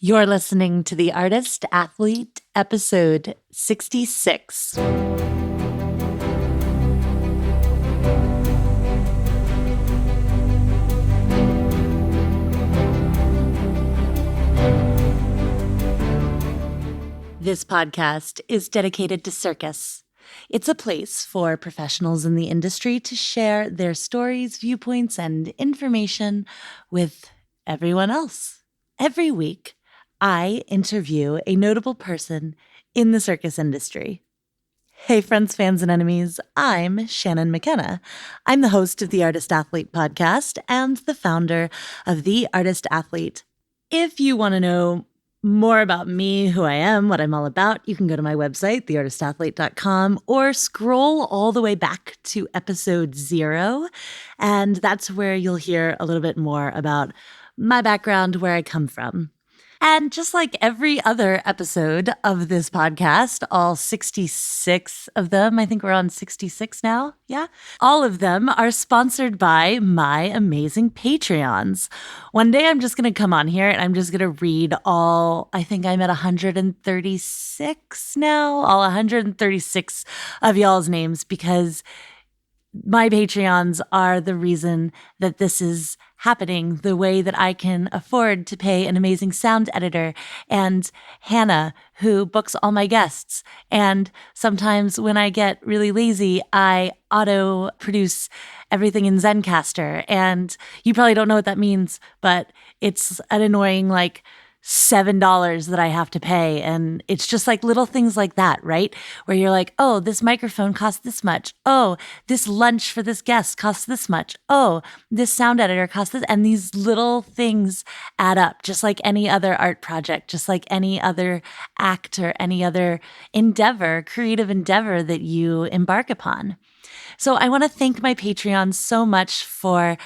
You're listening to The Artist Athlete, episode 66. This podcast is dedicated to CIRCUS. It's a place for professionals in the industry to share their stories, viewpoints, and information with everyone else. Every week, I interview a notable person in the circus industry. Hey, friends, fans, and enemies. I'm Shannon McKenna. I'm the host of the Artist Athlete podcast and the founder of The Artist Athlete. If you want to know more about me, who I am, what I'm all about, you can go to my website, theartistathlete.com, or scroll all the way back to episode 0. And that's where you'll hear a little bit more about my background, where I come from. And just like every other episode of this podcast, all 66 of them, I think we're on 66 now, yeah? All of them are sponsored by my amazing Patreons. One day I'm just going to come on here and I'm just going to read I think I'm at 136 now, all 136 of y'all's names, because my Patreons are the reason that this is happening, the way that I can afford to pay an amazing sound editor and Hannah, who books all my guests. And sometimes when I get really lazy, I auto produce everything in Zencaster. And you probably don't know what that means, but it's an annoying $7 that I have to pay. And it's just like little things like that, right? Where you're like, oh, this microphone costs this much. Oh, this lunch for this guest costs this much. Oh, this sound editor costs this. And these little things add up, just like any other art project, just like any other act or any other creative endeavor that you embark upon. So I want to thank my Patreon so much for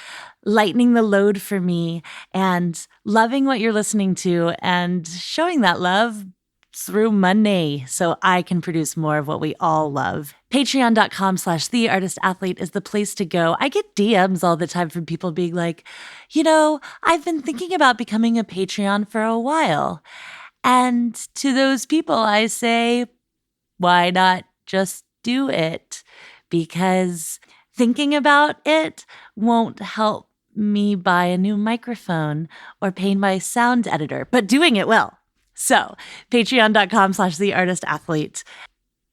lightening the load for me and loving what you're listening to and showing that love through money so I can produce more of what we all love. Patreon.com/theartistathlete is the place to go. I get DMs all the time from people being like, I've been thinking about becoming a Patreon for a while. And to those people, I say, why not just do it? Because thinking about it won't help me buy a new microphone or pay my sound editor, but doing it will. So, patreon.com/theartistathlete.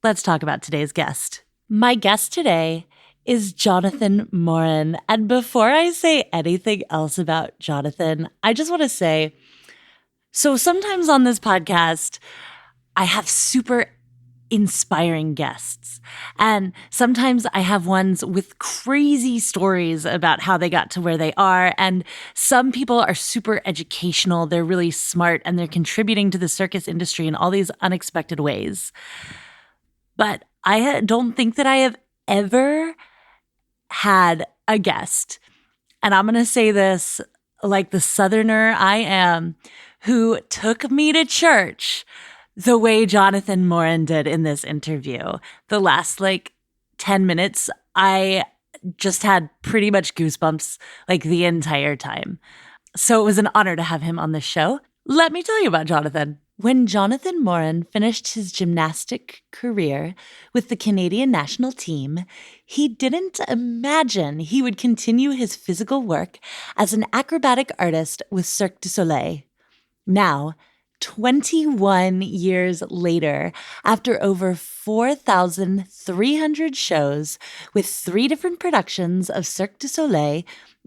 Let's talk about today's guest. My guest today is Jonathan Morin. And before I say anything else about Jonathan, I just want to say, so sometimes on this podcast, I have super inspiring guests. And sometimes I have ones with crazy stories about how they got to where they are. And some people are super educational. They're really smart and they're contributing to the circus industry in all these unexpected ways. But I don't think that I have ever had a guest, and I'm going to say this like the Southerner I am, who took me to church the way Jonathan Morin did in this interview. The last 10 minutes, I just had pretty much goosebumps the entire time. So it was an honor to have him on the show. Let me tell you about Jonathan. When Jonathan Morin finished his gymnastic career with the Canadian national team, he didn't imagine he would continue his physical work as an acrobatic artist with Cirque du Soleil. Now, 21 years later, after over 4,300 shows with 3 different productions of Cirque du Soleil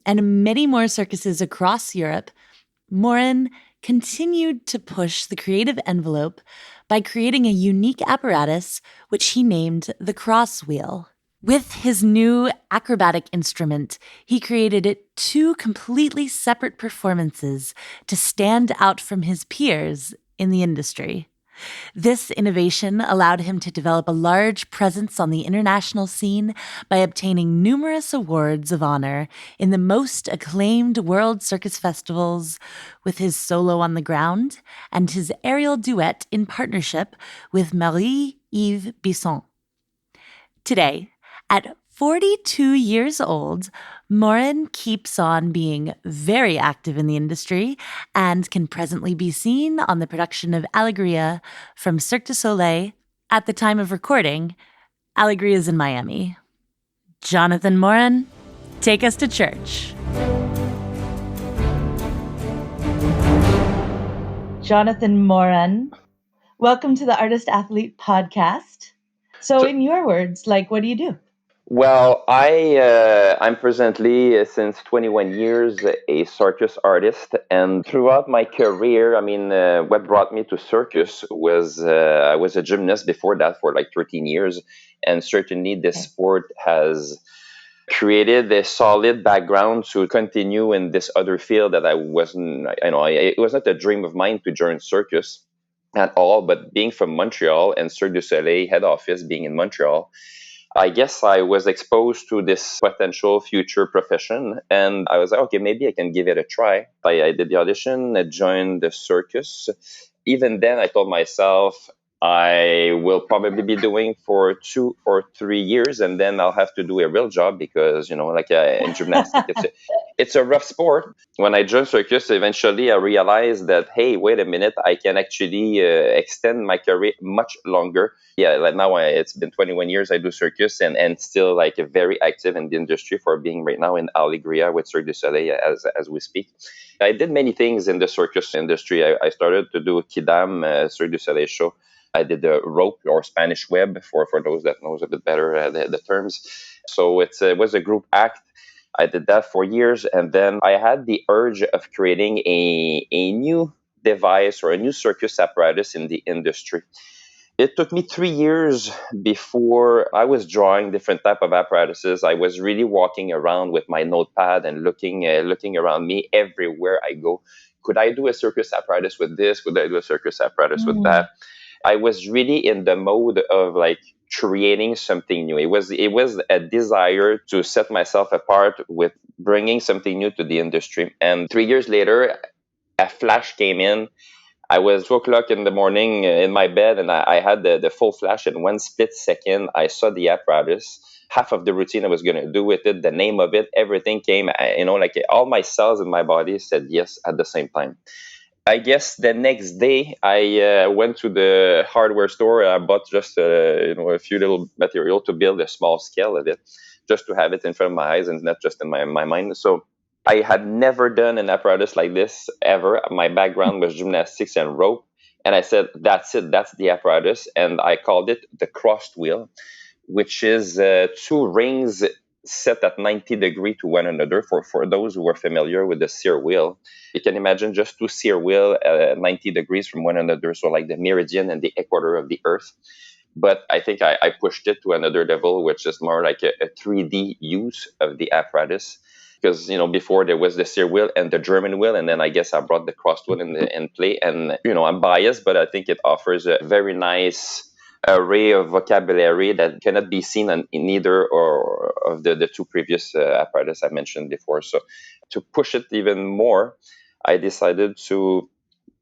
and many more circuses across Europe, Morin continued to push the creative envelope by creating a unique apparatus which he named the cross wheel. With his new acrobatic instrument, he created 2 completely separate performances to stand out from his peers in the industry. This innovation allowed him to develop a large presence on the international scene by obtaining numerous awards of honor in the most acclaimed world circus festivals with his solo on the ground and his aerial duet in partnership with Marie-Yves Bisson. Today, at 42 years old, Morin keeps on being very active in the industry and can presently be seen on the production of Alegria from Cirque du Soleil. At the time of recording, Alegria is in Miami. Jonathan Morin, take us to church. Jonathan Morin, welcome to the Artist Athlete Podcast. So in your words, what do you do? Well, I'm presently, since 21 years, a circus artist. And throughout my career, what brought me to circus was I was a gymnast before that for 13 years. And certainly this sport has created a solid background to continue in this other field that I wasn't, it was not a dream of mine to join circus at all. But being from Montreal and Cirque du Soleil head office being in Montreal, I guess I was exposed to this potential future profession, and I was like, okay, maybe I can give it a try. I did the audition, I joined the circus. Even then, I told myself I will probably be doing for 2 or 3 years, and then I'll have to do a real job because, in gymnastics, it's a rough sport. When I joined circus, eventually I realized that, hey, wait a minute, I can actually extend my career much longer. Yeah, now it's been 21 years I do circus and still very active in the industry for being right now in Alegria with Cirque du Soleil as we speak. I did many things in the circus industry. I started to do Kidam, Cirque du Soleil show. I did the rope or Spanish web for those that knows a bit better the terms. So it was a group act. I did that for years, and then I had the urge of creating a new device or a new circus apparatus in the industry. It took me 3 years before I was drawing different type of apparatuses. I was really walking around with my notepad and looking around me everywhere I go. Could I do a circus apparatus with this? Could I do a circus apparatus with that? I was really in the mode of creating something new. It was a desire to set myself apart with bringing something new to the industry. And 3 years later, a flash came in. I was 2 o'clock in the morning in my bed, and I had the full flash. In one split second, I saw the apparatus. Half of the routine I was going to do with it, the name of it, everything came. All my cells in my body said yes at the same time. I guess the next day I went to the hardware store and I bought just a few little material to build a small scale of it, just to have it in front of my eyes and not just in my mind. So I had never done an apparatus like this ever. My background was gymnastics and rope, and I said, "That's it. That's the apparatus." And I called it the crossed wheel, which is 2 rings set at 90 degrees to one another. For those who are familiar with the CIRCUS wheel, you can imagine just 2 CIRCUS wheel 90 degrees from one another, so like the meridian and the equator of the Earth. But I think I pushed it to another level, which is more like a 3D use of the apparatus. Because before there was the CIRCUS wheel and the German wheel, and then I guess I brought the crossed wheel in play. And I'm biased, but I think it offers a very nice array of vocabulary that cannot be seen in either or of the 2 previous apparatus I mentioned before. So to push it even more, I decided to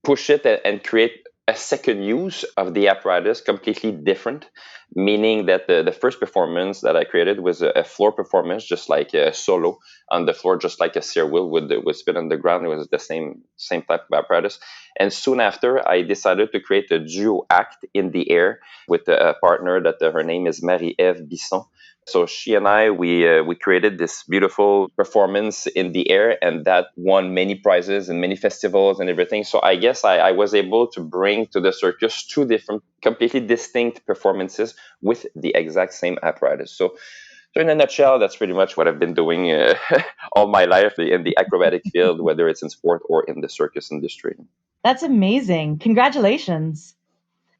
push it and create a second use of the apparatus completely different, meaning that the first performance that I created was a floor performance, just like a solo on the floor, just like a CIRCUS wheel would spin on the ground. It was the same type of apparatus. And soon after, I decided to create a duo act in the air with a partner that her name is Marie-Ève Bisson. So she and I, we created this beautiful performance in the air, and that won many prizes and many festivals and everything. So I guess I was able to bring to the circus 2 different, completely distinct performances with the exact same apparatus. So in a nutshell, that's pretty much what I've been doing all my life in the acrobatic field, whether it's in sport or in the circus industry. That's amazing. Congratulations.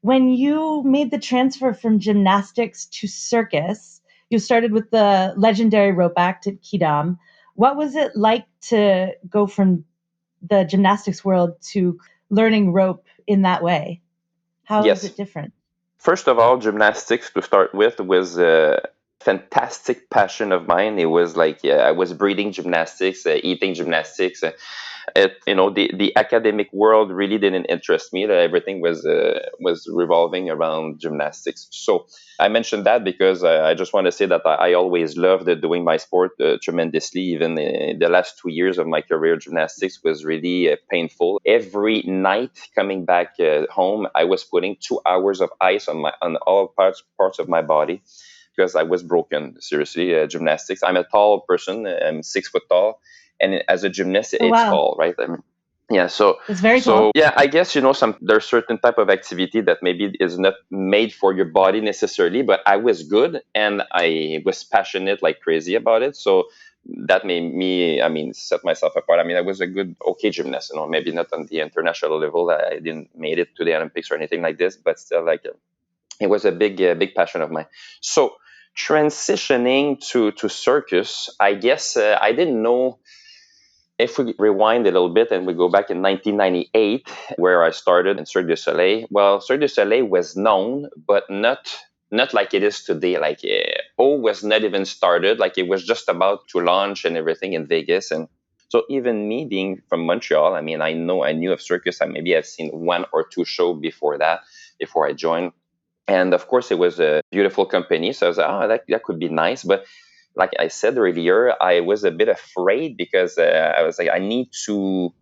When you made the transfer from gymnastics to circus, you started with the legendary rope act at Kidam. What was it like to go from the gymnastics world to learning rope in that way? How is it different? First of all, gymnastics to start with was a fantastic passion of mine. It was I was breathing gymnastics, eating gymnastics. The academic world really didn't interest me. Everything was revolving around gymnastics. So I mentioned that because I just want to say that I always loved doing my sport tremendously. Even the last 2 years of my career, gymnastics was really painful. Every night coming back home, I was putting 2 hours of ice on all parts of my body because I was broken. Seriously, gymnastics. I'm a tall person. I'm 6 foot tall, and as a gymnast, Oh, it's wow. tall, right? I mean, yeah. So That's very tall. yeah, I guess there's certain type of activity that maybe is not made for your body necessarily, but I was good and I was passionate like crazy about it. So that made me, I mean, set myself apart. I mean, I was a good, okay gymnast. Maybe not on the international level. I didn't made it to the Olympics or anything like this, but still, like it was a big passion of mine. So transitioning to circus, I guess I didn't know. If we rewind a little bit and we go back in 1998, where I started in Cirque du Soleil, well, Cirque du Soleil was known, but not like it is today. Like O was not even started. Like it was just about to launch and everything in Vegas. And so even me being from Montreal, I mean, I knew of Circus. Maybe I've seen one or two shows before that, before I joined. And of course, it was a beautiful company. So I was like, oh, that could be nice. But like I said earlier, I was a bit afraid because I was like, I need to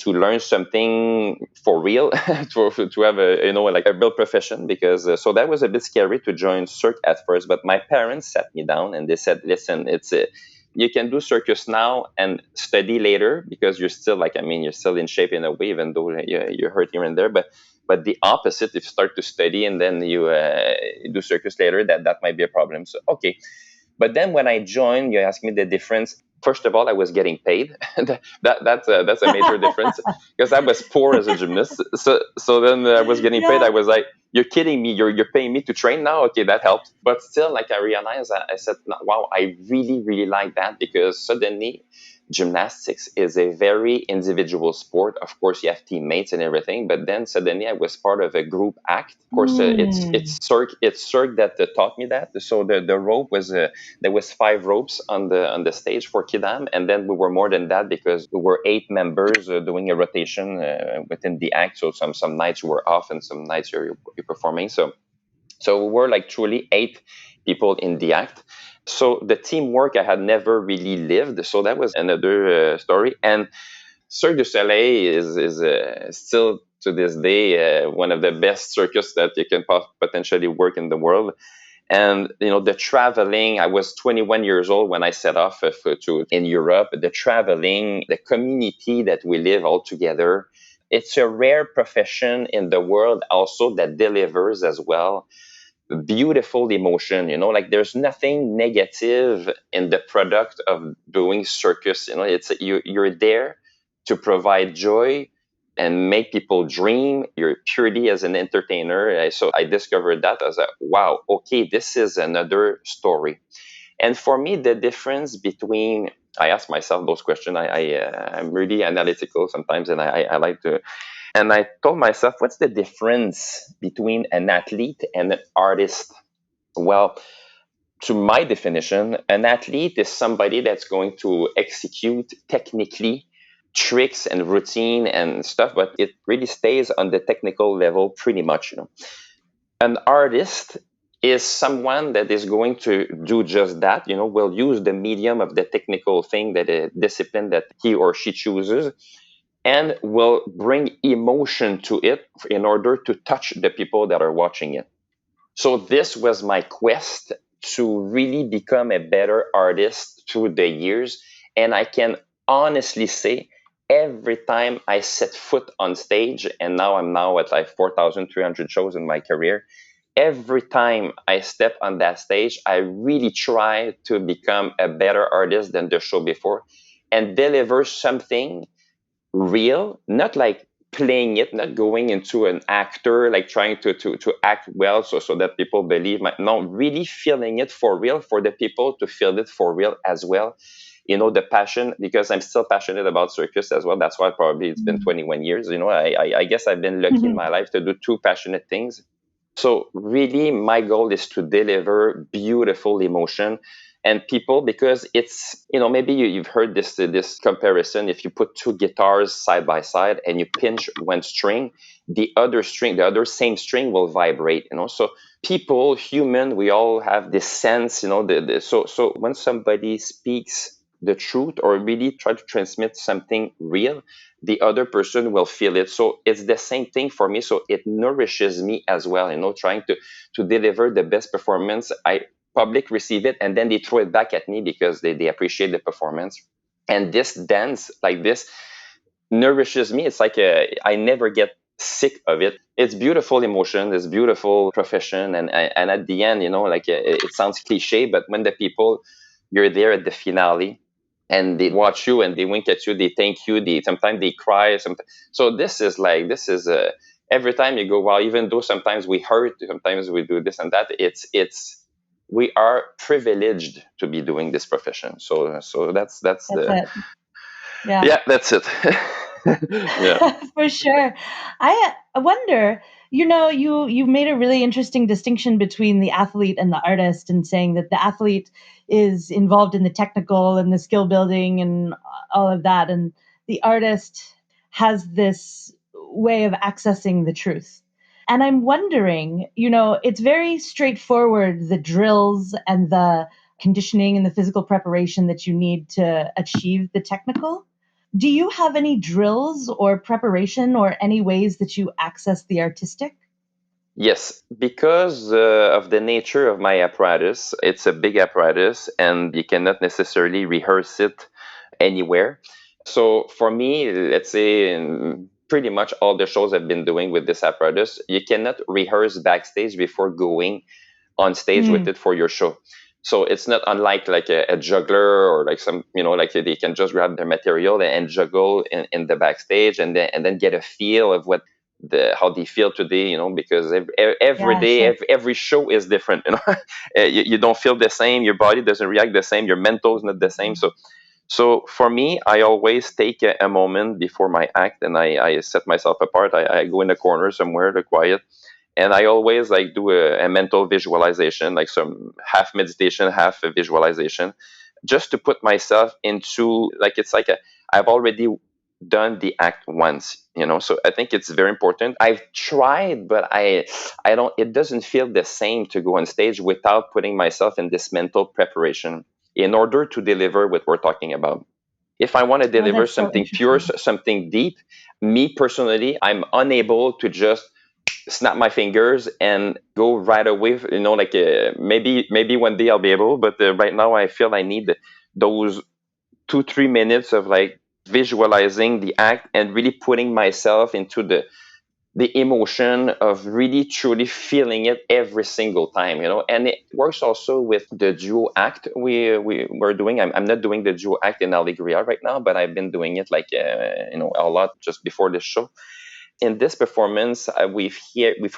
learn something for real to have a like a real profession because so that was a bit scary to join Cirque at first. But my parents sat me down and they said, listen, it's you can do circus now and study later because you're still like, I mean, you're still in shape in a way, even though you're hurt here and there. But the opposite, if you start to study and then you do circus later, that might be a problem. So okay, but then when I joined, you asked me the difference. First of all, I was getting paid. That's a major difference because I was poor as a gymnast. So then I was getting paid. Yeah. I was like, "You're kidding me! You're paying me to train now? Okay, that helped." But still, like I realized, I said, "Wow, I really like that," because suddenly gymnastics is a very individual sport. Of course, you have teammates and everything, but then suddenly I was part of a group act. Of course, Hmm. It's Cirque that taught me that. So the rope was there was 5 ropes on the stage for Kidam, and then we were more than that because we were 8 members doing a rotation within the act. So some nights you were off and some nights you're performing. So we were like truly 8 people in the act. So the teamwork I had never really lived. So that was another story. And Cirque du Soleil is still to this day one of the best circus that you can potentially work in the world. And the traveling, I was 21 years old when I set off to in Europe. The traveling, the community that we live all together, it's a rare profession in the world also that delivers as well beautiful emotion. Like there's nothing negative in the product of doing circus. It's you're there to provide joy and make people dream. You're purely as an entertainer. So I discovered that as a wow, okay, this is another story. And for me, the difference between, I ask myself those questions. I'm really analytical sometimes, and I like to, and I told myself, what's the difference between an athlete and an artist? Well, to my definition, an athlete is somebody that's going to execute technically tricks and routine and stuff, but it really stays on the technical level pretty much. An artist is someone that is going to do just that, will use the medium of the technical thing, that a discipline that he or she chooses, and will bring emotion to it in order to touch the people that are watching it. So this was my quest to really become a better artist through the years. And I can honestly say every time I set foot on stage, and now I'm now at like 4,300 shows in my career, every time I step on that stage, I really try to become a better artist than the show before and deliver something real, not like playing it, not going into an actor, like trying to act well so that people believe no, really feeling it for real, for the people to feel it for real as well. The passion, because I'm still passionate about circus as well. That's why probably it's been 21 years. I guess I've been lucky in my life to do two passionate things. So really my goal is to deliver beautiful emotion. And people, because it's, maybe you've heard this comparison. If you put two guitars side by side and you pinch one string, the other same string will vibrate. So people, human, we all have this sense. So when somebody speaks the truth or really try to transmit something real, the other person will feel it. So it's the same thing for me. So it nourishes me as well. Trying to deliver the best performance. Public receive it and then they throw it back at me because they appreciate the performance. And this dance like this nourishes me. It's like I never get sick of it. It's beautiful emotion, it's beautiful profession, and at the end, like it sounds cliche, but when the people, you're there at the finale and they watch you and they wink at you, they thank you, they sometimes they cry, sometimes. So this is every time you go, wow, even though sometimes we hurt, sometimes we do this and that, it's we are privileged to be doing this profession. So that's That's the it. Yeah. yeah, that's it. Yeah. For sure. I wonder, you made a really interesting distinction between the athlete and the artist, and saying that the athlete is involved in the technical and the skill building and all of that, and the artist has this way of accessing the truth. And I'm wondering, it's very straightforward, the drills and the conditioning and the physical preparation that you need to achieve the technical. Do you have any drills or preparation or any ways that you access the artistic? Yes, because of the nature of my apparatus, it's a big apparatus and you cannot necessarily rehearse it anywhere. So for me, let's say in pretty much all the shows I've been doing with this apparatus, you cannot rehearse backstage before going on stage with Mm, it for your show. So it's not unlike like a juggler or like some, like they can just grab their material and juggle in the backstage and then get a feel of what how they feel today, because every yeah, day, sure. every show is different, you don't feel the same, your body doesn't react the same, your mental is not the same. So for me, I always take a moment before my act and I set myself apart. I go in a corner somewhere to quiet, and I always like do a mental visualization, like some half meditation, half a visualization, just to put myself into like it's like I've already done the act once, so I think it's very important. I've tried, but I don't, it doesn't feel the same to go on stage without putting myself in this mental preparation in order to deliver what we're talking about. If I want to Oh, deliver that's so something pure, interesting. something deep, me personally, I'm unable to just snap my fingers and go right away. Like maybe one day I'll be able, but right now I feel I need those 2-3 minutes of like visualizing the act and really putting myself into the emotion of really truly feeling it every single time. And it works also with the duo act we're doing. I'm not doing the duo act in Allegria right now, but I've been doing it like a lot just before this show. In this performance, we've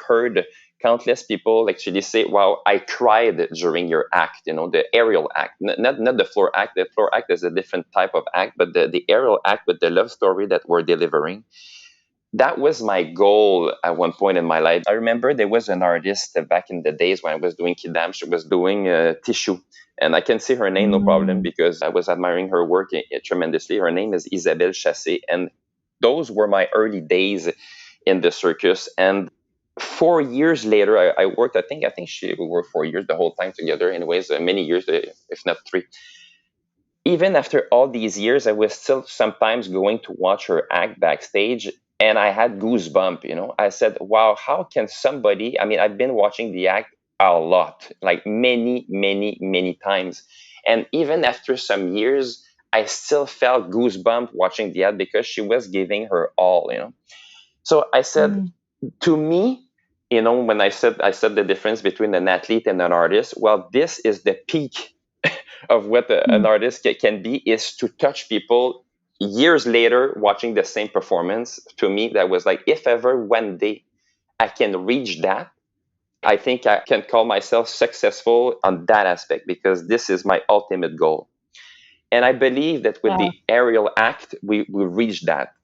heard countless people actually say, "Wow, I cried during your act." The aerial act, not the floor act. The floor act is a different type of act, but the aerial act with the love story that we're delivering. That was my goal at one point in my life. I remember there was an artist back in the days when I was doing Kidam. She was doing Tisch, and I can say her name no problem Mm, because I was admiring her work tremendously. Her name is Isabelle Chassé, and those were my early days in the circus. And 4 years later, I worked. I think we worked 4 years the whole time together. Anyways, many years, if not three. Even after all these years, I was still sometimes going to watch her act backstage, and I had goosebumps. I said, "Wow, how can somebody?" I mean, I've been watching the act a lot, like many, many, many times, and even after some years, I still felt goosebumps watching the act because she was giving her all. So I said, mm, to me, when I said the difference between an athlete and an artist, well, this is the peak of what an mm. artist can be, is to touch people years later watching the same performance. To me, that was like, if ever one day I can reach that, I think I can call myself successful on that aspect, because this is my ultimate goal. And I believe that with Wow. the aerial act, we reach that.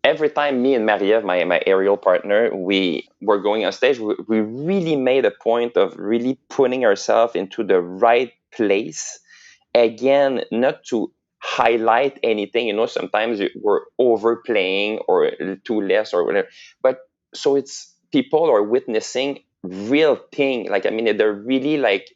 Every time me and Maria, my aerial partner, we were going on stage, we really made a point of really putting ourselves into the right place. Again, not to highlight anything, sometimes we're overplaying or too less or whatever, but so it's people are witnessing real thing. Like, I mean, they're really like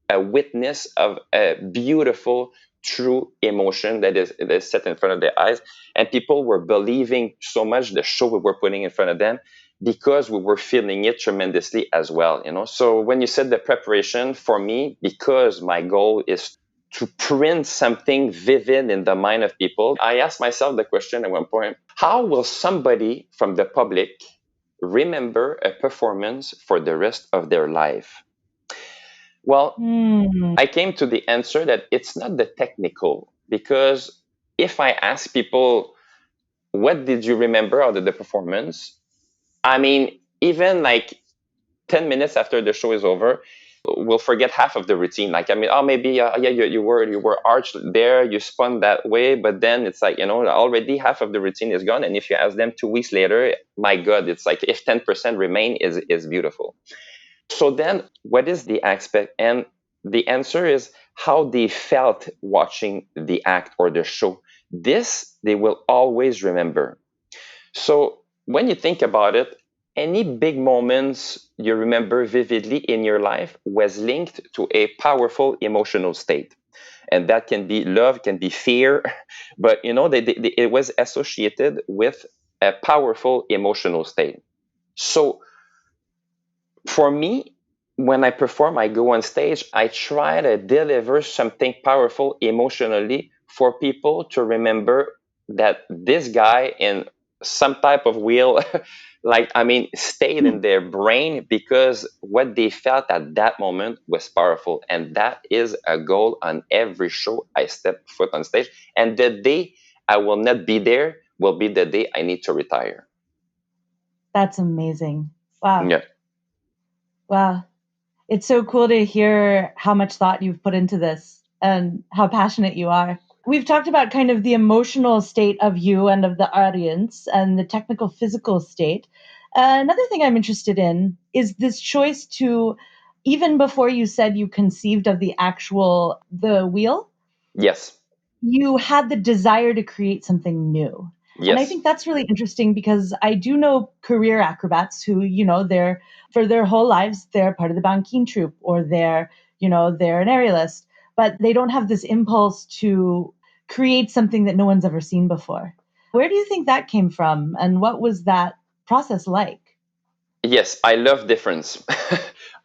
a witness of a beautiful, true emotion that is set in front of their eyes. And people were believing so much the show we were putting in front of them because we were feeling it tremendously as well. So when you said the preparation for me, because my goal is to print something vivid in the mind of people, I asked myself the question at one point: how will somebody from the public remember a performance for the rest of their life? Well, I came to the answer that it's not the technical, because if I ask people, what did you remember out of the performance? I mean, even like 10 minutes after the show is over, we'll forget half of the routine. Like, I mean, oh, maybe, yeah, you were arched there, you spun that way, but then it's like, already half of the routine is gone. And if you ask them 2 weeks later, my God, it's like if 10% remain is beautiful. So then what is the aspect? And the answer is how they felt watching the act or the show. This they will always remember. So when you think about it, any big moments you remember vividly in your life was linked to a powerful emotional state. And that can be love, can be fear, but it was associated with a powerful emotional state. So for me, when I perform, I go on stage, I try to deliver something powerful emotionally for people to remember that this guy in some type of wheel, like, I mean, stayed in their brain because what they felt at that moment was powerful. And that is a goal on every show I step foot on stage. And the day I will not be there will be the day I need to retire. That's amazing. Wow. Yeah. Wow. It's so cool to hear how much thought you've put into this and how passionate you are. We've talked about kind of the emotional state of you and of the audience and the technical physical state. Another thing I'm interested in is this choice to, even before you said you conceived of the wheel, Yes. you had the desire to create something new. And I Yes. think that's really interesting because I do know career acrobats who, they're for their whole lives, they're part of the banking troupe or they're an aerialist, but they don't have this impulse to create something that no one's ever seen before. Where do you think that came from? And what was that process like? Yes, I love difference.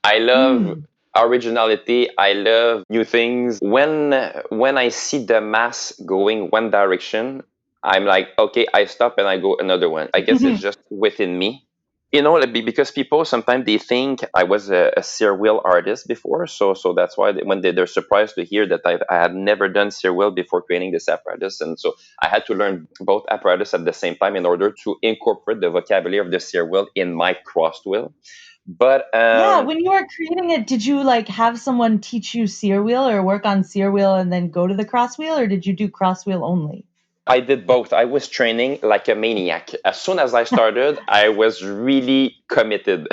I love Mm. originality. I love new things. When I see the mass going one direction, I'm like, okay, I stop and I go another one. I guess it's just within me. Like, because people sometimes they think I was a Cyr wheel artist before, so that's why when they're surprised to hear that I had never done Cyr wheel before creating this apparatus, and so I had to learn both apparatus at the same time in order to incorporate the vocabulary of the Cyr wheel in my crossed wheel. But Yeah, when you were creating it, did you like have someone teach you sear wheel or work on sear wheel and then go to the cross wheel, or did you do cross wheel only? I did both. I was training like a maniac. As soon as I started, I was really committed,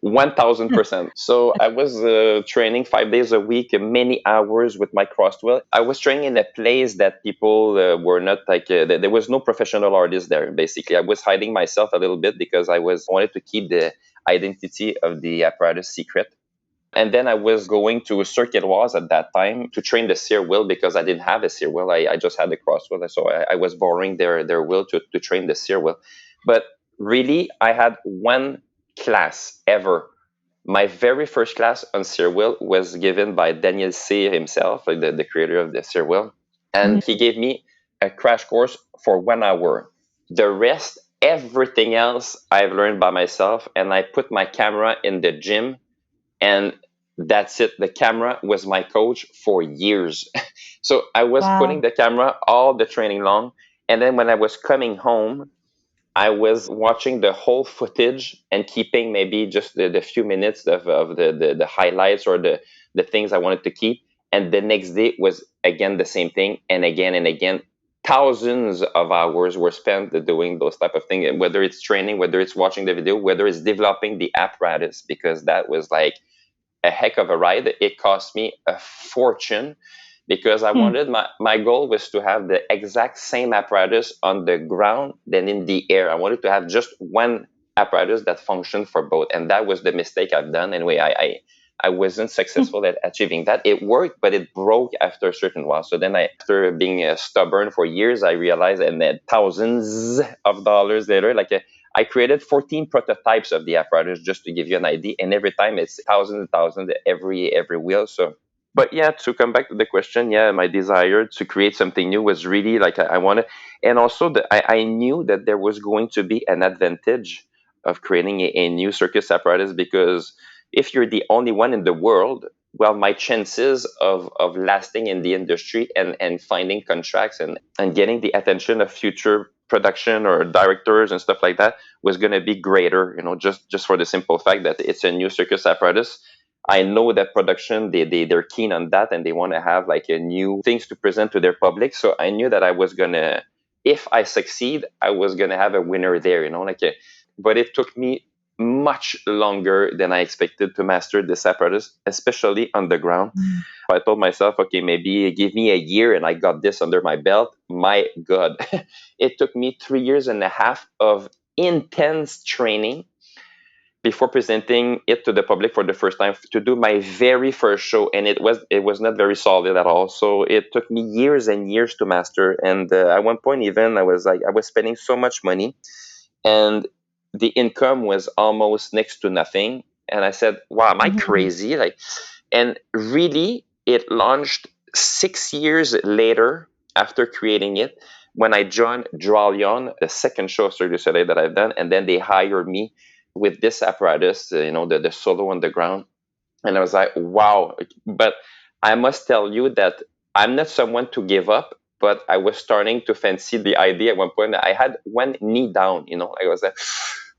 1000%. So I was training 5 days a week, many hours with my crosswell. I was training in a place that people were not like, there was no professional artist there, basically. I was hiding myself a little bit because wanted to keep the identity of the apparatus secret. And then I was going to Cirque du Soleil at that time to train the sear wheel because I didn't have a sear wheel. I just had the cross wheel. So I was borrowing their wheel to train the sear wheel. But really, I had one class ever. My very first class on sear wheel was given by Daniel C. himself, like the creator of the sear wheel. And he gave me a crash course for 1 hour. The rest, everything else, I've learned by myself. And I put my camera in the gym, and that's it. The camera was my coach for years. So I was putting Wow. the camera all the training long. And then when I was coming home, I was watching the whole footage and keeping maybe just the few minutes of the highlights or the things I wanted to keep. And the next day was again the same thing, and again and again. Thousands of hours were spent doing those type of things, whether it's training, whether it's watching the video, whether it's developing the apparatus, because that was like a heck of a ride. It cost me a fortune because I wanted my goal was to have the exact same apparatus on the ground than in the air. I wanted to have just one apparatus that functioned for both. And that was the mistake I've done. Anyway, I wasn't successful at achieving that. It worked, but it broke after a certain while. So then after being stubborn for years, I realized, and then thousands of dollars later, I created 14 prototypes of the apparatus just to give you an idea. And every time it's thousands and thousands every wheel. So, but yeah, to come back to the question, yeah, my desire to create something new was really like I wanted. And also I knew that there was going to be an advantage of creating a new circus apparatus because if you're the only one in the world, well, my chances of lasting in the industry and finding contracts and getting the attention of future production or directors and stuff like that was going to be greater, just for the simple fact that it's a new circus apparatus. I know that production, they're keen on that and they want to have like a new things to present to their public. So I knew that I was going to, if I succeed, I was going to have a winner there, but it took me much longer than I expected to master this apparatus, especially on the ground. I told myself, okay, maybe give me a year and I got this under my belt. My God, it took me 3 years and a half of intense training before presenting it to the public for the first time to do my very first show. And it was not very solid at all. So it took me years and years to master. And at one point, even I was spending so much money and the income was almost next to nothing. And I said, wow, am I crazy? And really, it launched 6 years later after creating it when I joined Dralion, the second show of Cirque du Soleil that I've done. And then they hired me with this apparatus, the solo on the ground. And I was like, wow. But I must tell you that I'm not someone to give up, but I was starting to fancy the idea at one point. I had one knee down, I was like,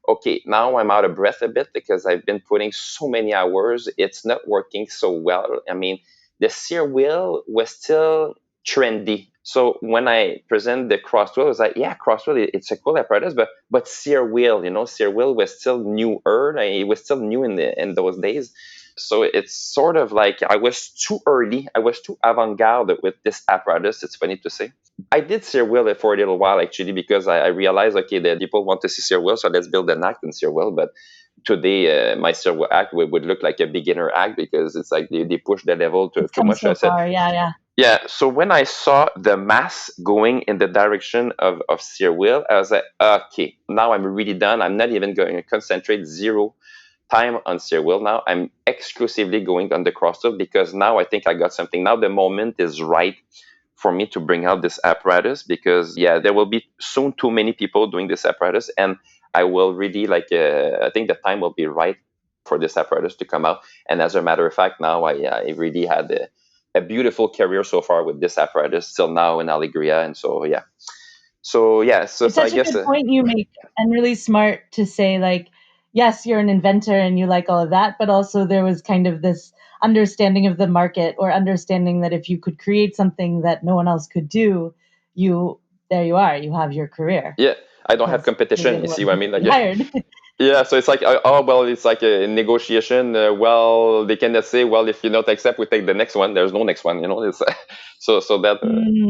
okay, now I'm out of breath a bit because I've been putting so many hours. It's not working so well. I mean, the sear wheel was still trendy. So when I present the crosswheel, I was like, yeah, crosswheel, it's a cool apparatus, but sear wheel, sear wheel was still newer. It was still new in those days. So it's sort of like I was too early. I was too avant-garde with this apparatus. It's funny to say. I did sear wheel for a little while actually because I realized, okay, that people want to see sear wheel, so let's build an act in sear wheel. But today, my sear wheel act would look like a beginner act because it's like they push the level too much. So far, yeah. Yeah, so when I saw the mass going in the direction of sear wheel, I was like, okay, now I'm really done. I'm not even going to concentrate zero time on sear wheel. Now I'm exclusively going on the crosswheel because now I think I got something. Now the moment is right for me to bring out this apparatus because, yeah, there will be soon too many people doing this apparatus. And I will really I think the time will be right for this apparatus to come out. And as a matter of fact, now I really had a beautiful career so far with this apparatus till now in Alegria. And so, yeah. So it's such a good point you make and really smart to say, like, yes, you're an inventor and you like all of that, but also there was kind of this understanding of the market or understanding that if you could create something that no one else could do, there you are, you have your career. Yeah, I don't have competition. You see what I mean? Hired. Yeah, so it's like, oh, well, it's like a negotiation. Well, they cannot say, well, if you not accept, we take the next one. There's no next one, It's, so that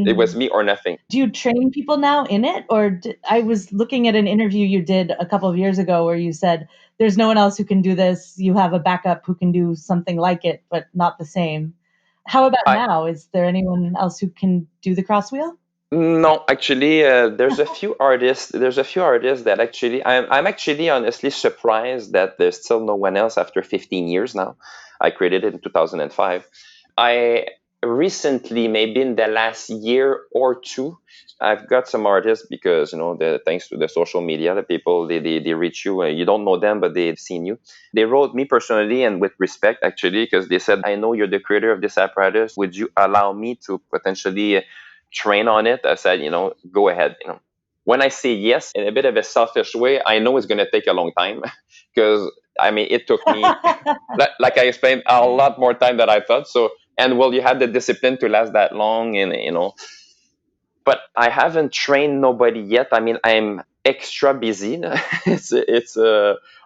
it was me or nothing. Do you train people now in it? Or I was looking at an interview you did a couple of years ago where you said, there's no one else who can do this. You have a backup who can do something like it, but not the same. How about now? Is there anyone else who can do the cross wheel? No, actually, there's a few artists. There's a few artists that actually, I'm actually honestly surprised that there's still no one else after 15 years now. I created it in 2005. I recently, maybe in the last year or two, I've got some artists because thanks to the social media, the people they reach you. You don't know them, but they've seen you. They wrote me personally and with respect actually because they said, "I know you're the creator of this apparatus. Would you allow me to potentially train on it?" I said, go ahead. When I say yes in a bit of a selfish way, I know it's going to take a long time because it took me, like I explained, a lot more time than I thought. So, and well, you have the discipline to last that long, and but I haven't trained nobody yet. I'm extra busy.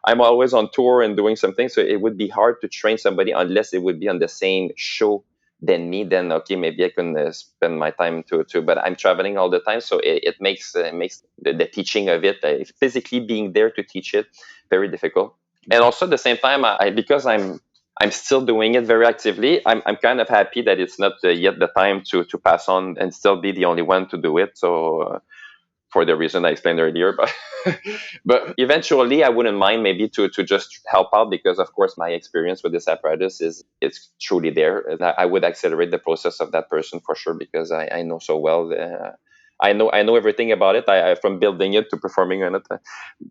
I'm always on tour and doing something, so it would be hard to train somebody unless it would be on the same show than me. Then okay, maybe I can spend my time to. But I'm traveling all the time, so it makes the teaching of it, physically being there to teach it, very difficult. And also at the same time, because I'm still doing it very actively. I'm kind of happy that it's not yet the time to pass on and still be the only one to do it. So for the reason I explained earlier, but but eventually I wouldn't mind maybe to just help out, because of course my experience with this apparatus is it's truly there. And I would accelerate the process of that person for sure, because I know so well. I know everything about it. From building it to performing on it.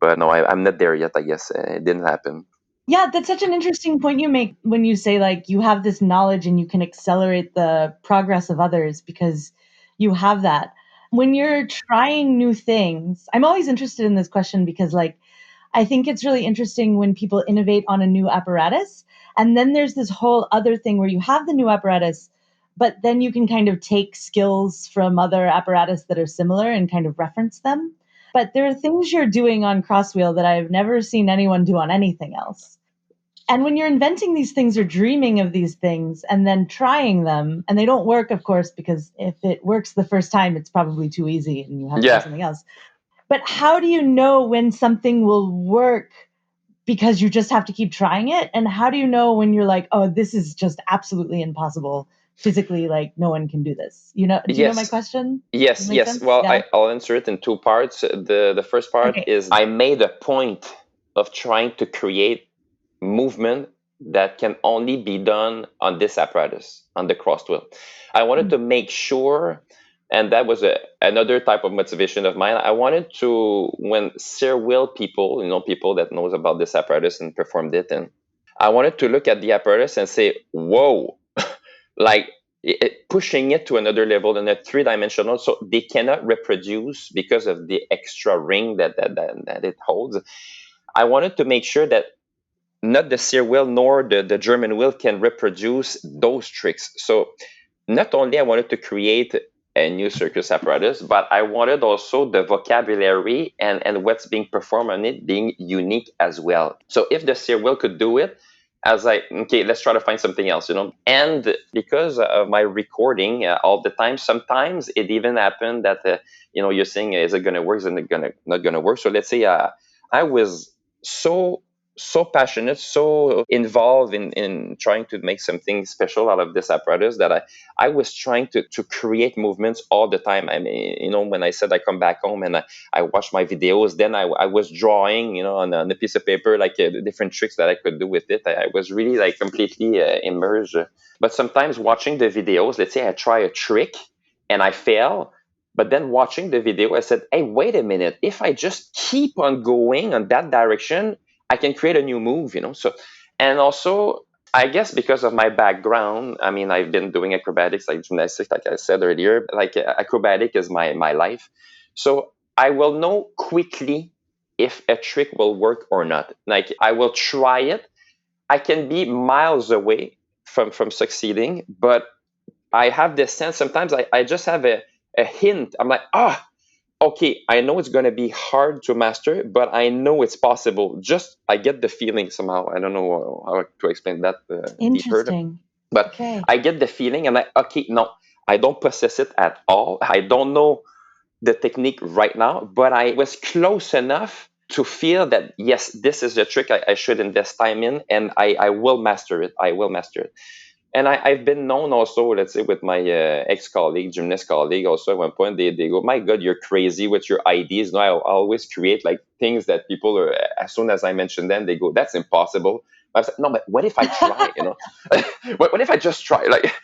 But no, I'm not there yet. I guess it didn't happen. Yeah, that's such an interesting point you make when you say like you have this knowledge and you can accelerate the progress of others because you have that. When you're trying new things, I'm always interested in this question because like I think it's really interesting when people innovate on a new apparatus and then there's this whole other thing where you have the new apparatus but then you can kind of take skills from other apparatus that are similar and kind of reference them. But there are things you're doing on Crosswheel that I've never seen anyone do on anything else. And when you're inventing these things or dreaming of these things and then trying them, and they don't work, of course, because if it works the first time, it's probably too easy and you have to do something else. But how do you know when something will work because you just have to keep trying it? And how do you know when you're like, oh, this is just absolutely impossible physically, like no one can do this? You know, do you know my Yes. question? Does Yes, it make yes. sense? Well, Yeah. I'll answer it in two parts. The first part Okay. is I made a point of trying to create movement that can only be done on this apparatus, on the cross wheel. I wanted to make sure, and that was another type of motivation of mine. I wanted to, when Sir Will people, people that knows about this apparatus and performed it, and I wanted to look at the apparatus and say, whoa, like pushing it to another level in a three-dimensional, so they cannot reproduce because of the extra ring that it holds. I wanted to make sure that not the Sear wheel nor the German wheel can reproduce those tricks. So not only I wanted to create a new circus apparatus, but I wanted also the vocabulary and what's being performed on it being unique as well. So if the Sear wheel could do it, I was like, okay, let's try to find something else. And because of my recording all the time, sometimes it even happened that, you're saying, is it going to work? Is it not going to work? So let's say I was so passionate, so involved in trying to make something special out of this apparatus that I was trying to create movements all the time. I mean, when I said I come back home and I watch my videos, then I was drawing, on a piece of paper, like the different tricks that I could do with it. I was really like completely immersed. But sometimes watching the videos, let's say I try a trick and I fail, but then watching the video, I said, hey, wait a minute. If I just keep on going on that direction, I can create a new move, So, and also, I guess because of my background, I mean, I've been doing acrobatics, like gymnastics, like I said earlier, like acrobatic is my life. So I will know quickly if a trick will work or not. Like I will try it. I can be miles away from succeeding, but I have this sense. Sometimes I just have a hint. I'm like, okay, I know it's going to be hard to master, but I know it's possible. Just I get the feeling somehow. I don't know how to explain that deeper, Interesting. but Okay. I get the feeling and okay, no, I don't possess it at all. I don't know the technique right now, but I was close enough to feel that, yes, this is a trick I should invest time in, and I will master it. I will master it. And I've been known also, let's say, with my ex-colleague, gymnast colleague, also at one point, they go, my God, you're crazy with your ideas. No, I always create like things that people are, as soon as I mention them, they go, that's impossible. I was like, no, but what if I try, what if I just try? Like,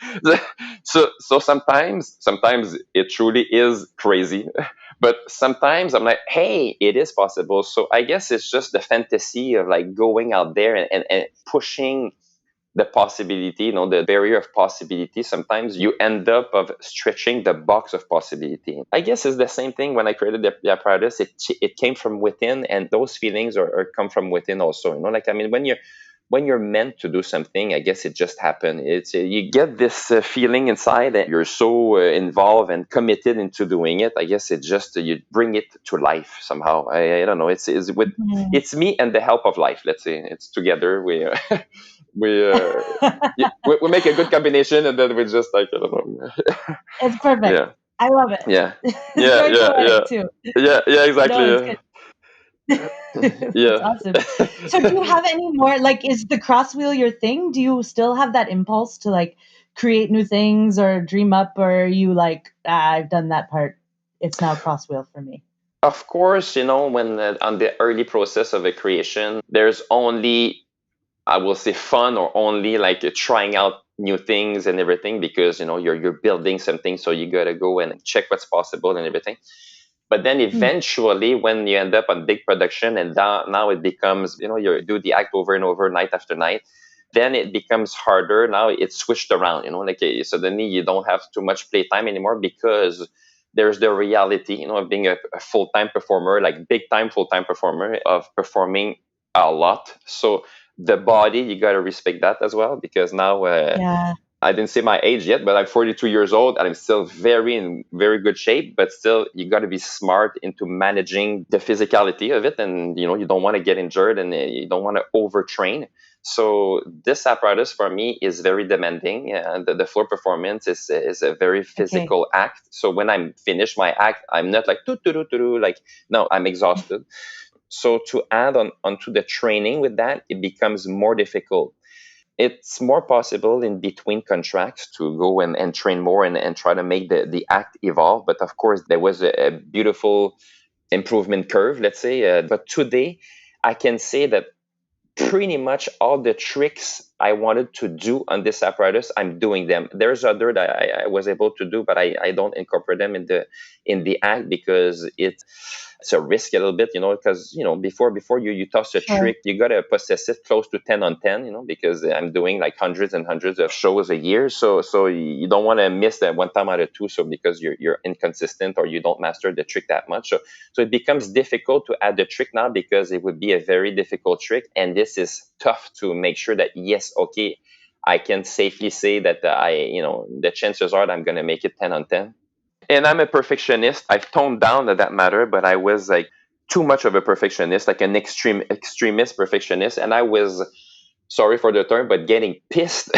so sometimes it truly is crazy, but sometimes I'm like, hey, it is possible. So I guess it's just the fantasy of like going out there and pushing the possibility, the barrier of possibility. Sometimes you end up of stretching the box of possibility. I guess it's the same thing when I created the apparatus. It came from within, and those feelings are come from within also. Like, I mean, when when you're meant to do something, I guess it just happened. It's you get this feeling inside that you're so involved and committed into doing it. I guess it just you bring it to life somehow. I don't know. It's me and the help of life. Let's say it's together. We, we make a good combination, and then we just like I don't know. It's perfect. Yeah, I love it. yeah, It's yeah, very yeah, yeah, poetic too. yeah, No, exactly. it's Yeah, good. That's yeah. awesome. So do you have any more, like, is the cross wheel your thing? Do you still have that impulse to like create new things or dream up, or are you like, I've done that part. It's now cross wheel for me. Of course, when on the early process of a creation, there's only, I will say, fun or only like trying out new things and everything because you're building something, so you gotta go and check what's possible and everything. But then Hmm. eventually, when you end up on big production and now it becomes, you do the act over and over, night after night, then it becomes harder. Now it's switched around, like suddenly you don't have too much playtime anymore because there's the reality, of being a full-time performer, like big time full-time performer of performing a lot. So the body, you got to respect that as well because now Yeah. I didn't say my age yet, but I'm 42 years old and I'm still in very good shape. But still, you got to be smart into managing the physicality of it, and you don't want to get injured and you don't want to overtrain. So this apparatus for me is very demanding. The floor performance is a very Okay. physical act. So when I'm finished my act, I'm not like like no, I'm exhausted. So to add on onto the training with that, it becomes more difficult. It's more possible in between contracts to go and train more and try to make the act evolve. But of course, there was a beautiful improvement curve, let's say. But today, I can say that pretty much all the tricks I wanted to do on this apparatus, I'm doing them. There's other that I was able to do, but I don't incorporate them in the act because it's a risk a little bit, because before you toss a Sure. trick, you gotta possess it close to 10 on 10, because I'm doing like hundreds and hundreds of shows a year, so you don't want to miss that one time out of two, so because you're inconsistent or you don't master the trick that much, so it becomes difficult to add the trick now because it would be a very difficult trick. And this is tough to make sure that, yes, okay, I can safely say that the chances are that I'm going to make it 10 on 10. And I'm a perfectionist. I've toned down that matter, but I was like too much of a perfectionist, like an extremist perfectionist. And I was, sorry for the term, but getting pissed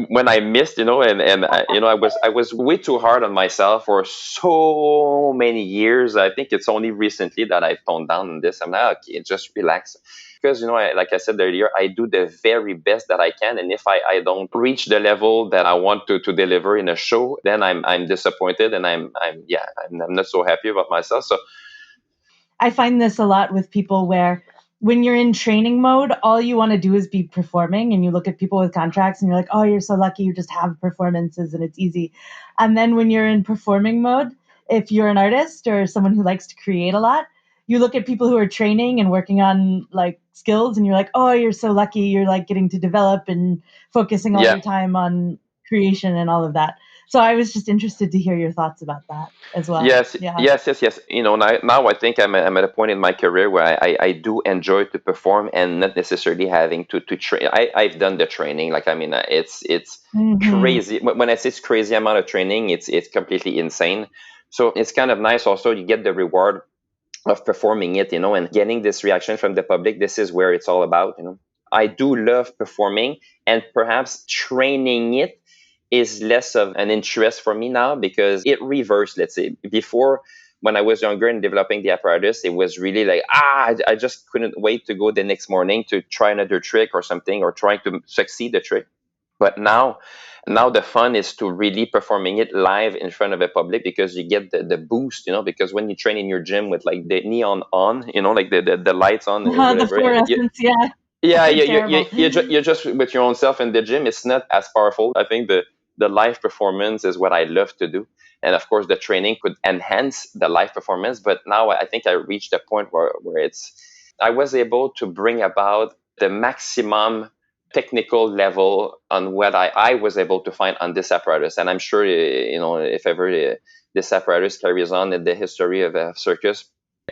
when I missed, I was way too hard on myself for so many years. I think it's only recently that I've toned down on this. I'm like, okay, just relax. Because, like I said earlier, I do the very best that I can. And if I don't reach the level that I want to deliver in a show, then I'm disappointed and I'm not so happy about myself. So I find this a lot with people where when you're in training mode, all you want to do is be performing, and you look at people with contracts and you're like, oh, you're so lucky, you just have performances and it's easy. And then when you're in performing mode, if you're an artist or someone who likes to create a lot, you look at people who are training and working on like skills and you're like, oh, you're so lucky, you're like getting to develop and focusing all yeah. your time on creation and all of that. So I was just interested to hear your thoughts about that as well. Yes, Yeah. yes, yes, yes. Now I think I'm at a point in my career where I do enjoy to perform and not necessarily having to train. I've done the training. Like, I mean, it's Hmm. crazy. When I say it's crazy amount of training, it's completely insane. So it's kind of nice also. You get the reward of performing it, and getting this reaction from the public. This is where it's all about. I do love performing, and perhaps training it is less of an interest for me now because it reversed. Let's say before, when I was younger and developing the apparatus, it was really like, I just couldn't wait to go the next morning to try another trick or something, or trying to succeed the trick. But now the fun is to really performing it live in front of a public because you get the boost, because when you train in your gym with like the neon on, like the lights on or The whatever, fluorescence, yeah. yeah, They're you terrible. you're just with your own self in the gym. It's not as powerful. I think the live performance is what I love to do, and of course the training could enhance the live performance. But now I think I reached a point where I was able to bring about the maximum technical level on what I was able to find on this apparatus. And I'm sure if ever this apparatus carries on in the history of Circus,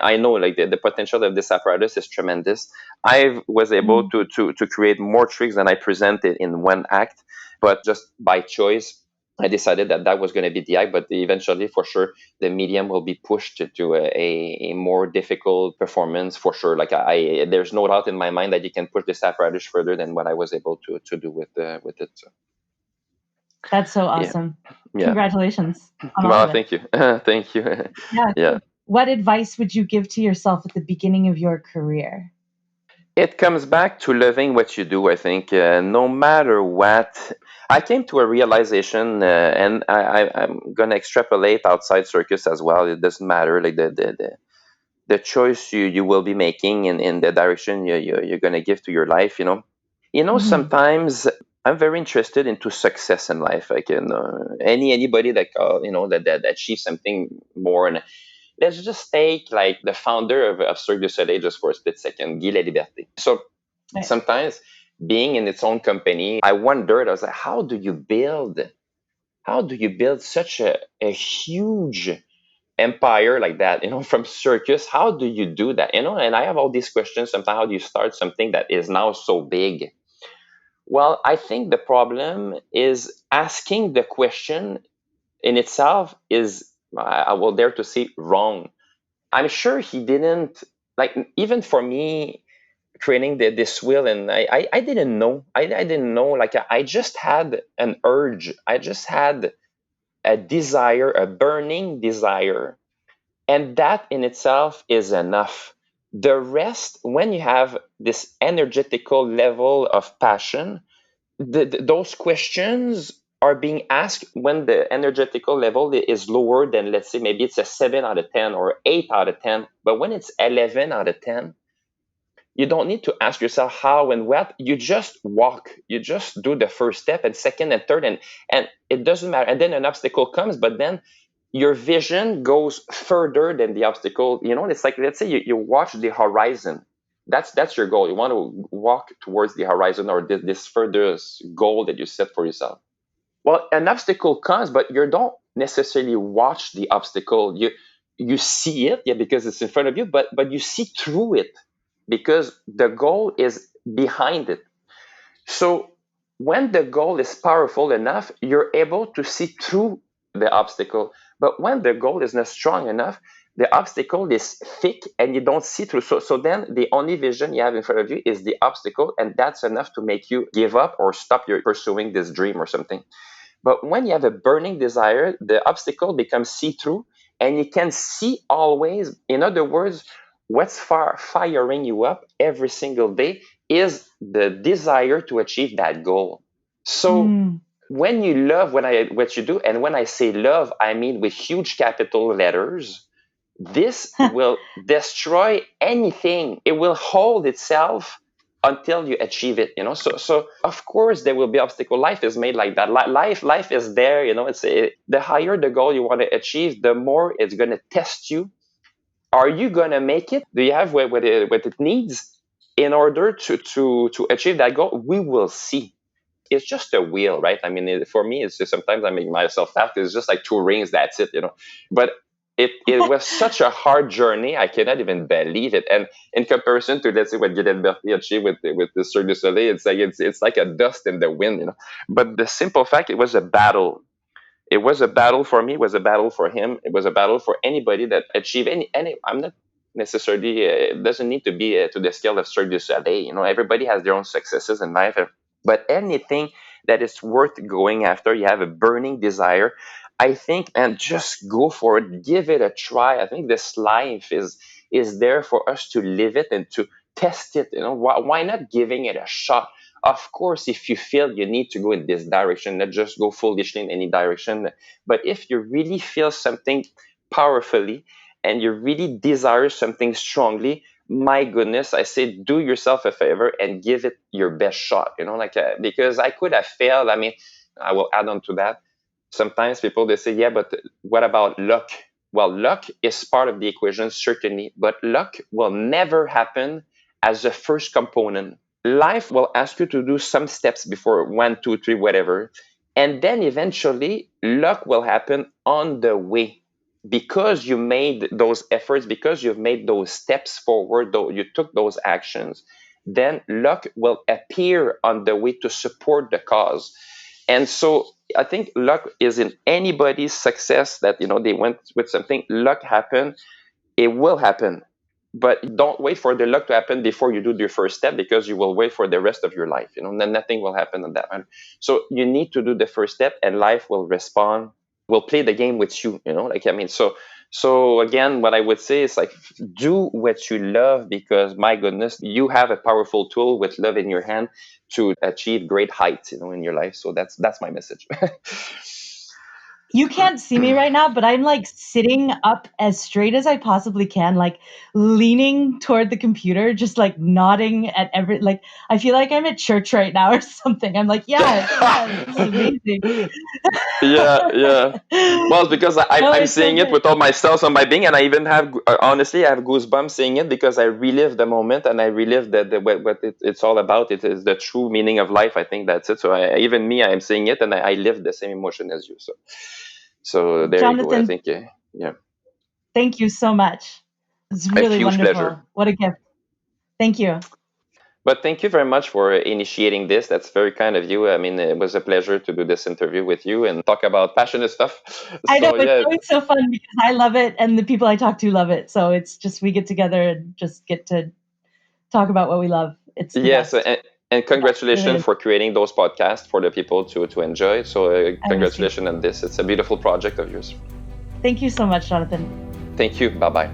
I know like the potential of this apparatus is tremendous. I was able to create more tricks than I presented in one act, but just by choice, I decided that that was going to be the act. But eventually, for sure, the medium will be pushed to a more difficult performance for sure. Like there's no doubt in my mind that you can push this apparatus further than what I was able to do with it. So, That's so yeah, awesome. yeah. Congratulations on all Well, of it. thank you, thank you. Yeah. Yeah. What advice would you give to yourself at the beginning of your career? It comes back to loving what you do, I think. No matter what, I came to a realization, and I'm going to extrapolate outside circus as well. It doesn't matter, like the choice you will be making in the direction you're going to give to your life, you know. Sometimes I'm very interested into success in life. Like, anybody that, that achieves something more. And let's just take like the founder of Cirque du Soleil just for a split second, Guy Laliberté. So Right. sometimes being in its own company, I wondered, I was like, how do you build such a huge empire like that, from circus? How do you do that? And I have all these questions sometimes. How do you start something that is now so big? Well, I think the problem is asking the question in itself is, I will dare to say, wrong. I'm sure he didn't, like, even for me creating this wheel, and I didn't know. I didn't know. Like, I just had an urge. I just had a desire, a burning desire. And that in itself is enough. The rest, when you have this energetical level of passion, those questions are being asked when the energetical level is lower than, let's say, maybe it's a 7 out of 10 or 8 out of 10. But when it's 11 out of 10, you don't need to ask yourself how and what. You just walk. You just do the first step and second and third, and it doesn't matter. And then an obstacle comes, but then your vision goes further than the obstacle. It's like, let's say you watch the horizon. That's your goal. You want to walk towards the horizon, or this furthest goal that you set for yourself. Well, an obstacle comes, but you don't necessarily watch the obstacle. You see it, yeah, because it's in front of you, but you see through it because the goal is behind it. So when the goal is powerful enough, you're able to see through the obstacle. But when the goal is not strong enough, the obstacle is thick and you don't see through. So then the only vision you have in front of you is the obstacle, and that's enough to make you give up or stop your pursuing this dream or something. But when you have a burning desire, the obstacle becomes see-through and you can see always. In other words, what's firing you up every single day is the desire to achieve that goal. So when you love what you do, and when I say love, I mean with huge capital letters, this will destroy anything. It will hold itself until you achieve it. So of course there will be obstacle. Life is made like that. Life is there. The higher the goal you want to achieve, the more it's going to test you. Are you going to make it? Do you have what it needs in order to achieve that goal? We will see. It's just a wheel, right? I mean, for me, it's just, sometimes I make myself laugh. It's just like 2 rings, that's it. But it was such a hard journey. I cannot even believe it. And in comparison to, let's say, what Guy Berthier achieved with the Cirque du Soleil, it's like a dust in the wind. But the simple fact, it was a battle. It was a battle for me. It was a battle for him. It was a battle for anybody that achieved any. I'm not necessarily. It doesn't need to be to the scale of Cirque du Soleil. Everybody has their own successes in life. But anything that is worth going after, you have a burning desire, I think, and just go for it. Give it a try. I think this life is there for us to live it and to test it. Why not giving it a shot? Of course, if you feel you need to go in this direction, not just go foolishly in any direction. But if you really feel something powerfully and you really desire something strongly, my goodness, I say, do yourself a favor and give it your best shot. Because I could have failed. I mean, I will add on to that. Sometimes people, they say, yeah, but what about luck? Well, luck is part of the equation, certainly, but luck will never happen as a first component. Life will ask you to do some steps before 1, 2, 3, whatever. And then eventually luck will happen on the way. because you made those efforts, because you've made those steps forward, though you took those actions, then luck will appear on the way to support the cause. And so I think luck is in anybody's success that, they went with something, luck happened, it will happen. But don't wait for the luck to happen before you do your first step, because you will wait for the rest of your life. Then nothing will happen on that one. So you need to do the first step, and life will respond, will play the game with you. So again, what I would say is like, do what you love, because my goodness, you have a powerful tool with love in your hand to achieve great heights, in your life. So that's my message. You can't see me right now, but I'm like sitting up as straight as I possibly can, like leaning toward the computer, just like nodding at like I feel like I'm at church right now or something. I'm like, yeah, this is amazing. Yeah. Well, it's because I'm It's so seeing it good. with all my cells on my being, and I even have, honestly, I have goosebumps seeing it, because I relive the moment, and I relive what it's all about. It is the true meaning of life. I think that's it. So even me, I am seeing it, and I live the same emotion as you. So there you go. I Jonathan, think, yeah, thank you so much. It's a really huge pleasure. wonderful. What a gift. Thank you. But thank you very much for initiating this. That's very kind of you. I mean, it was a pleasure to do this interview with you and talk about passionate stuff. I know, So it's yeah, always so fun because I love it and the people I talk to love it. So it's just, we get together and just get to talk about what we love. It's the yes, best. and Yeah, it really congratulations is. for creating those podcasts for the people to enjoy. So I miss you. congratulations on this. It's a beautiful project of yours. Thank you so much, Jonathan. Thank you. Bye bye.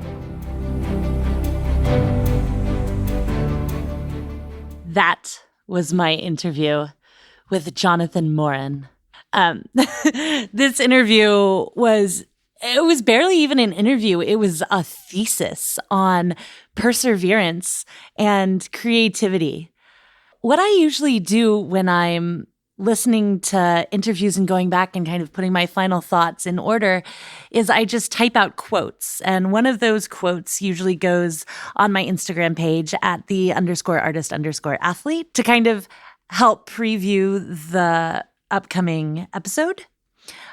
That was my interview with Jonathan Morin. This interview was barely even an interview. It was a thesis on perseverance and creativity. What I usually do when I'm listening to interviews and going back and kind of putting my final thoughts in order is I just type out quotes. And one of those quotes usually goes on my Instagram page at @the_artist_athlete to kind of help preview the upcoming episode.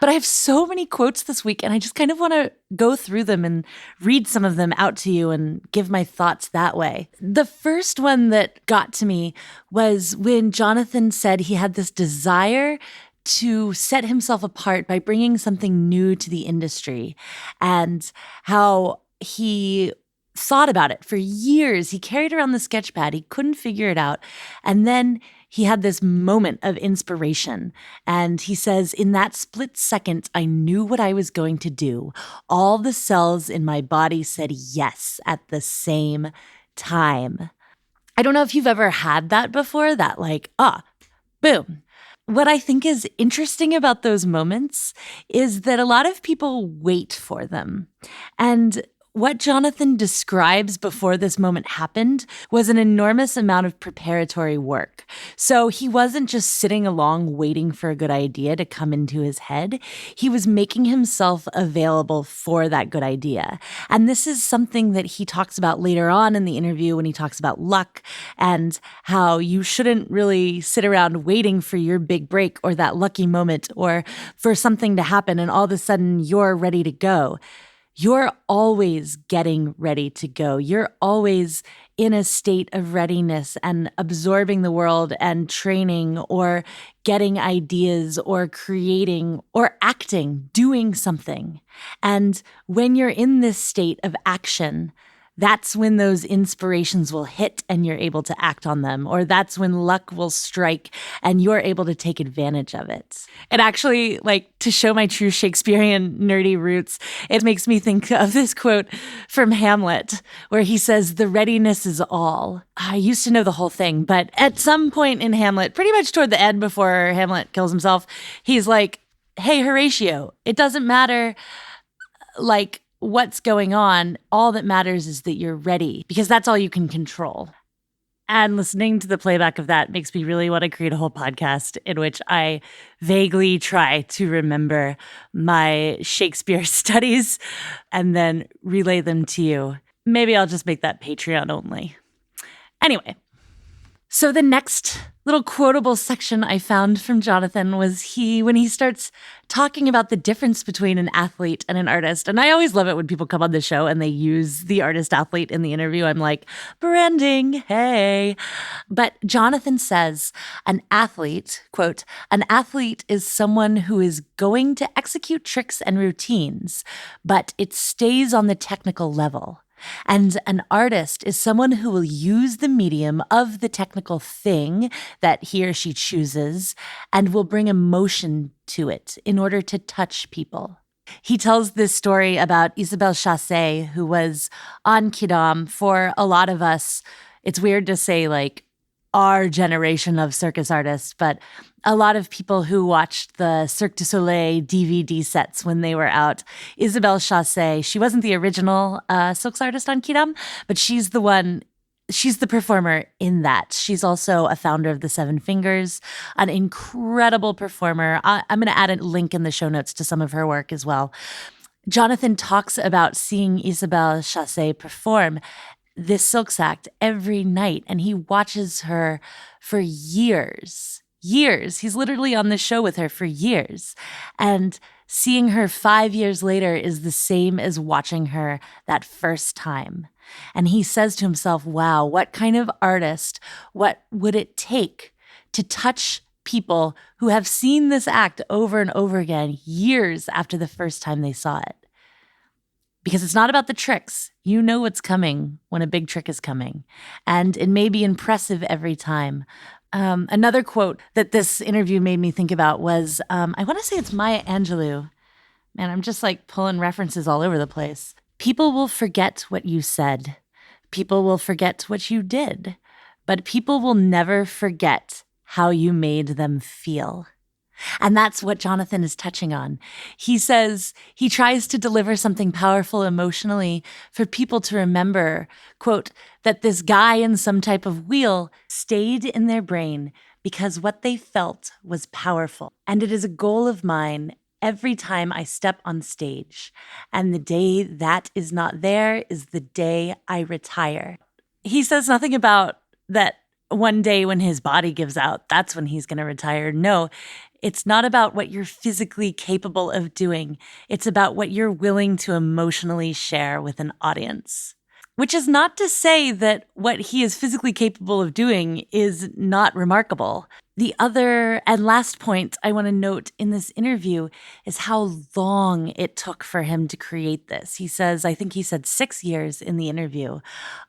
But I have so many quotes this week, and I just kind of want to go through them and read some of them out to you and give my thoughts that way. The first one that got to me was when Jonathan said he had this desire to set himself apart by bringing something new to the industry, and how he thought about it for years. He carried around the sketch pad. He couldn't figure it out. And then he had this moment of inspiration. And he says, in that split second, I knew what I was going to do. All the cells in my body said yes at the same time. I don't know if you've ever had that before, that like, boom. What I think is interesting about those moments is that a lot of people wait for them. And what Jonathan describes before this moment happened was an enormous amount of preparatory work. So he wasn't just sitting along waiting for a good idea to come into his head. He was making himself available for that good idea. And this is something that he talks about later on in the interview when he talks about luck and how you shouldn't really sit around waiting for your big break or that lucky moment or for something to happen and all of a sudden you're ready to go. You're always getting ready to go. You're always in a state of readiness and absorbing the world and training or getting ideas or creating or acting, doing something. And when you're in this state of action, that's when those inspirations will hit and you're able to act on them, or that's when luck will strike and you're able to take advantage of it. And actually, like, to show my true Shakespearean nerdy roots, it makes me think of this quote from Hamlet, where he says, "The readiness is all." I used to know the whole thing, but at some point in Hamlet, pretty much toward the end before Hamlet kills himself, he's like, "Hey, Horatio, it doesn't matter, like, what's going on. All that matters is that you're ready, because that's all you can control." And listening to the playback of that makes me really want to create a whole podcast in which I vaguely try to remember my Shakespeare studies and then relay them to you. Maybe I'll just make that Patreon only. Anyway, So the next little quotable section I found from Jonathan was when he starts talking about the difference between an athlete and an artist. And I always love it when people come on the show and they use the artist athlete in the interview. I'm like, branding, hey. But Jonathan says an athlete, quote, an athlete is someone who is going to execute tricks and routines, but it stays on the technical level. And an artist is someone who will use the medium of the technical thing that he or she chooses and will bring emotion to it in order to touch people. He tells this story about Isabelle Chassé, who was on Quidam. For a lot of us, it's weird to say like our generation of circus artists, but a lot of people who watched the Cirque du Soleil DVD sets when they were out. Isabelle Chassé, she wasn't the original silks artist on Quidam, but she's the performer in that. She's also a founder of the Seven Fingers, an incredible performer. I'm going to add a link in the show notes to some of her work as well. Jonathan talks about seeing Isabelle Chassé perform this silks act every night, and he watches her for years. He's literally on the show with her for years. And seeing her 5 years later is the same as watching her that first time. And he says to himself, wow, what kind of artist, what would it take to touch people who have seen this act over and over again years after the first time they saw it? Because it's not about the tricks. You know what's coming when a big trick is coming. And it may be impressive every time. Another quote that this interview made me think about was, I want to say it's Maya Angelou. Man, I'm just like pulling references all over the place. People will forget what you said. People will forget what you did. But people will never forget how you made them feel. And that's what Jonathan is touching on. He says he tries to deliver something powerful emotionally for people to remember, quote, that this guy in some type of wheel stayed in their brain because what they felt was powerful. And it is a goal of mine every time I step on stage. And the day that is not there is the day I retire. He says nothing about that one day when his body gives out, that's when he's going to retire. No, it's not about what you're physically capable of doing. It's about what you're willing to emotionally share with an audience. Which is not to say that what he is physically capable of doing is not remarkable. The other and last point I want to note in this interview is how long it took for him to create this. He says, I think he said 6 years in the interview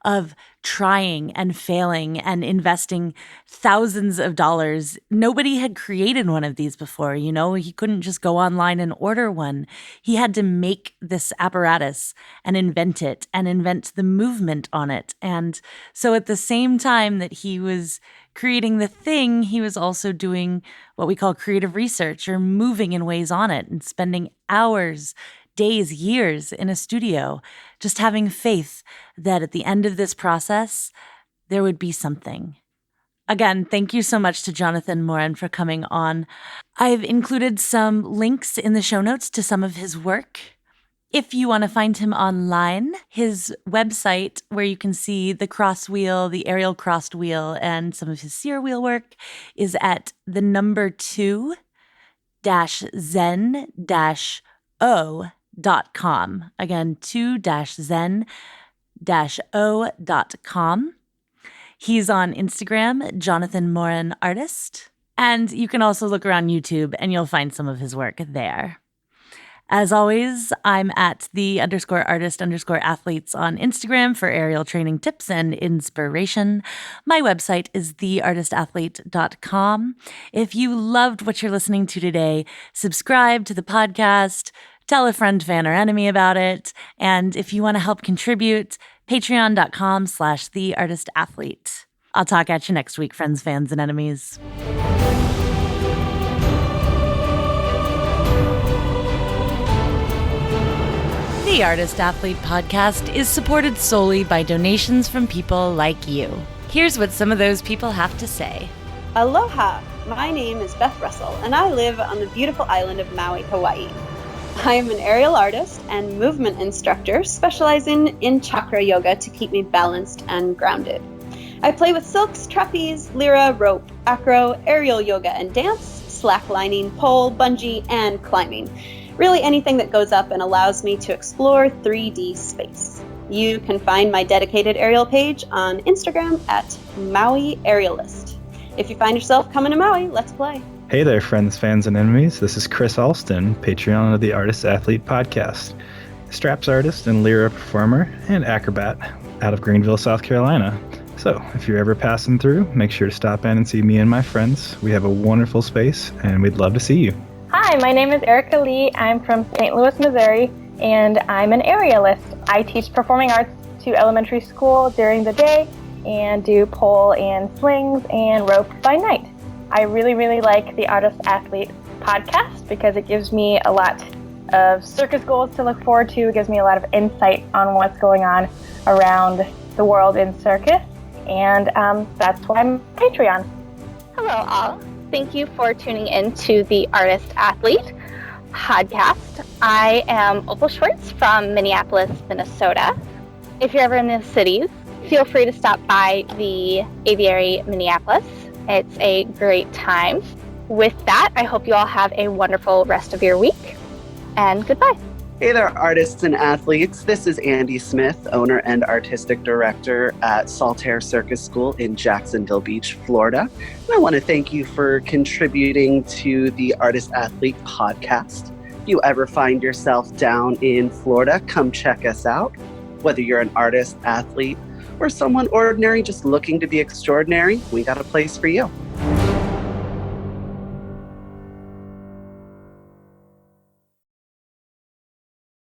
of trying and failing and investing thousands of dollars. Nobody had created one of these before, you know? He couldn't just go online and order one. He had to make this apparatus and invent it and invent the movement on it. And so at the same time that he was creating the thing, he was also doing what we call creative research or moving in ways on it and spending hours, days, years in a studio, just having faith that at the end of this process, there would be something. Again, thank you so much to Jonathan Morin for coming on. I've included some links in the show notes to some of his work. If you want to find him online, his website where you can see the cross wheel, the aerial crossed wheel, and some of his sear wheel work is at the number 2-zen-o.com. Again, 2-zen-o.com. He's on Instagram, Jonathan Morin Artist. And you can also look around YouTube and you'll find some of his work there. As always, I'm at _artist_athletes on Instagram for aerial training tips and inspiration. My website is theartistathlete.com. If you loved what you're listening to today, subscribe to the podcast, tell a friend, fan, or enemy about it. And if you want to help contribute, patreon.com/theartistathlete. I'll talk at you next week, friends, fans, and enemies. The Artist Athlete podcast is supported solely by donations from people like you. Here's what some of those people have to say. Aloha! My name is Beth Russell, and I live on the beautiful island of Maui, Hawaii. I am an aerial artist and movement instructor specializing in chakra yoga to keep me balanced and grounded. I play with silks, trapeze, lyra, rope, acro, aerial yoga and dance, slacklining, pole, bungee, and climbing. Really anything that goes up and allows me to explore 3D space. You can find my dedicated aerial page on Instagram at Maui Aerialist. If you find yourself coming to Maui, let's play. Hey there, friends, fans, and enemies. This is Chris Alston, Patreon of the Artist Athlete Podcast. Straps artist and lyra performer and acrobat out of Greenville, South Carolina. So, if you're ever passing through, make sure to stop in and see me and my friends. We have a wonderful space, and we'd love to see you. Hi, my name is Erica Lee. I'm from St. Louis, Missouri, and I'm an aerialist. I teach performing arts to elementary school during the day and do pole and slings and rope by night. I really like the Artist Athlete podcast because it gives me a lot of circus goals to look forward to. It gives me a lot of insight on what's going on around the world in circus, and that's why I'm a Patreon. Hello all. Thank you for tuning in to the Artist Athlete podcast. I am Opal Schwartz from Minneapolis, Minnesota. If you're ever in the cities, feel free to stop by the Aviary Minneapolis. It's a great time. With that, I hope you all have a wonderful rest of your week, and goodbye. Hey there, artists and athletes. This is Andy Smith, owner and artistic director at Saltaire Circus School in Jacksonville Beach, Florida. And I want to thank you for contributing to the Artist Athlete podcast. If you ever find yourself down in Florida, come check us out. Whether you're an artist, athlete, or someone ordinary just looking to be extraordinary, we got a place for you.